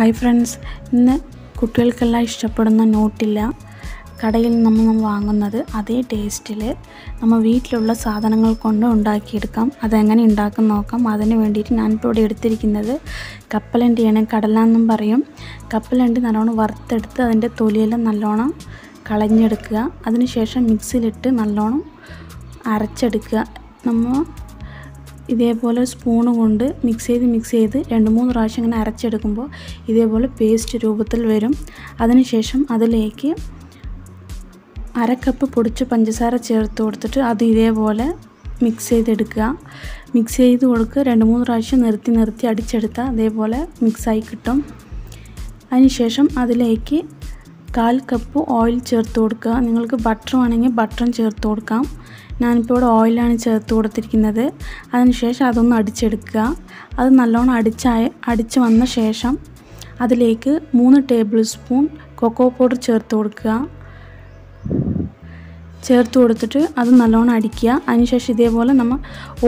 Hi friends, ഇന്ന് കുട്ടികൾക്കെല്ലാം ഇഷ്ടപ്പെടുന്ന ന്യൂട്ടില്ല കടയിൽ നമ്മൾ വാങ്ങുന്നത് അതേ ടേസ്റ്റിൽ നമ്മൾ വീട്ടിലുള്ള സാധനങ്ങൾ കൊണ്ട് ഉണ്ടാക്കിയെടുക്കാം. അതെങ്ങനെ ഉണ്ടാക്കാൻ നോക്കാം. അതിന് വേണ്ടിയിട്ട് ഞാനിപ്പോൾ ഇവിടെ എടുത്തിരിക്കുന്നത് കപ്പലണ്ടിയാണ്. കടല എന്നും പറയും. കപ്പലണ്ടി നല്ലോണം വറുത്തെടുത്ത് അതിൻ്റെ തൊലിയെല്ലാം നല്ലോണം കളഞ്ഞെടുക്കുക. അതിനുശേഷം മിക്സിയിലിട്ട് നല്ലോണം അരച്ചെടുക്കുക. നമ്മൾ ഇതേപോലെ സ്പൂണ് കൊണ്ട് മിക്സ് ചെയ്ത് 2-3 പ്രാവശ്യം ഇങ്ങനെ അരച്ചെടുക്കുമ്പോൾ ഇതേപോലെ പേസ്റ്റ് രൂപത്തിൽ വരും. അതിനുശേഷം അതിലേക്ക് 1/2 കപ്പ് പൊടിച്ച പഞ്ചസാര ചേർത്ത് കൊടുത്തിട്ട് അത് ഇതേപോലെ മിക്സ് ചെയ്തെടുക്കുക. മിക്സ് ചെയ്ത് കൊടുക്കുക. 2-3 പ്രാവശ്യം നിർത്തി അടിച്ചെടുത്താൽ അതേപോലെ മിക്സായി കിട്ടും. അതിനുശേഷം അതിലേക്ക് 1/4 കപ്പ് ഓയിൽ ചേർത്ത് കൊടുക്കുക. നിങ്ങൾക്ക് ബട്ടർ വേണമെങ്കിൽ ബട്ടറും ചേർത്ത് കൊടുക്കാം. ഞാനിപ്പോൾ ഇവിടെ ഓയിലാണ് ചേർത്ത് കൊടുത്തിരിക്കുന്നത്. അതിനുശേഷം അതൊന്ന് അടിച്ചെടുക്കുക. അത് നല്ലോണം അടിച്ച് വന്ന ശേഷം അതിലേക്ക് 3 ടേബിൾ സ്പൂൺ കൊക്കോ പൗഡർ ചേർത്ത് കൊടുക്കുക. ചേർത്ത് കൊടുത്തിട്ട് അത് നല്ലോണം അടിക്കുക. അതിനുശേഷം ഇതേപോലെ നമ്മൾ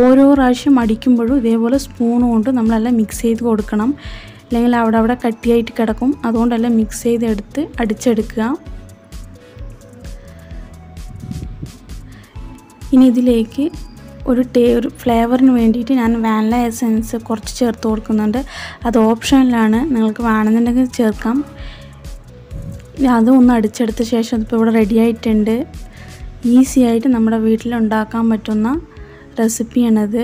ഓരോ പ്രാവശ്യം അടിക്കുമ്പോഴും ഇതേപോലെ സ്പൂൺ കൊണ്ട് നമ്മളെല്ലാം മിക്സ് ചെയ്ത് കൊടുക്കണം. അല്ലെങ്കിൽ അവിടെ കട്ടിയായിട്ട് കിടക്കും. അതുകൊണ്ടെല്ലാം മിക്സ് ചെയ്തെടുത്ത് അടിച്ചെടുക്കുക. ഇനി ഇതിലേക്ക് ഒരു ഫ്ലേവറിന് വേണ്ടിയിട്ട് ഞാൻ വാനില എസൻസ് കുറച്ച് ചേർത്ത് കൊടുക്കുന്നുണ്ട്. അത് ഓപ്ഷനിലാണ്, നിങ്ങൾക്ക് വേണമെന്നുണ്ടെങ്കിൽ ചേർക്കാം. അതൊന്ന് അടിച്ചെടുത്ത ശേഷം അതിപ്പോൾ ഇവിടെ റെഡി ആയിട്ടുണ്ട്. ഈസി ആയിട്ട് നമ്മുടെ വീട്ടിലുണ്ടാക്കാൻ പറ്റുന്ന റെസിപ്പിയാണത്.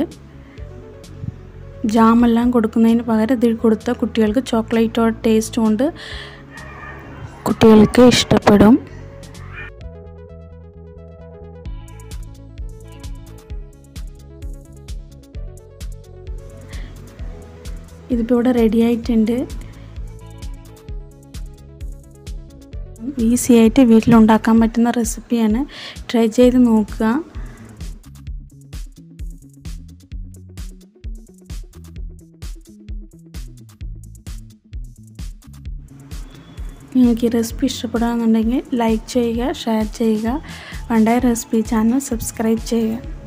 ജാമെല്ലാം കൊടുക്കുന്നതിന് പകരം ഇതിൽ കൊടുത്ത കുട്ടികൾക്ക് ചോക്ലേറ്റോ ടേസ്റ്റ് കൊണ്ട് കുട്ടികൾക്ക് ഇഷ്ടപ്പെടും. ഇതിപ്പോൾ ഇവിടെ റെഡി ആയിട്ടുണ്ട്. ഈസി ആയിട്ട് വീട്ടിലുണ്ടാക്കാൻ പറ്റുന്ന റെസിപ്പിയാണ്. ട്രൈ ചെയ്ത് നോക്കുക. നിങ്ങൾക്ക് ഈ റെസിപ്പി ഇഷ്ടപ്പെടുകയാണെന്നുണ്ടെങ്കിൽ ലൈക്ക് ചെയ്യുക, ഷെയർ ചെയ്യുക. വണ്ടായ റെസിപ്പി ചാനൽ സബ്സ്ക്രൈബ് ചെയ്യുക.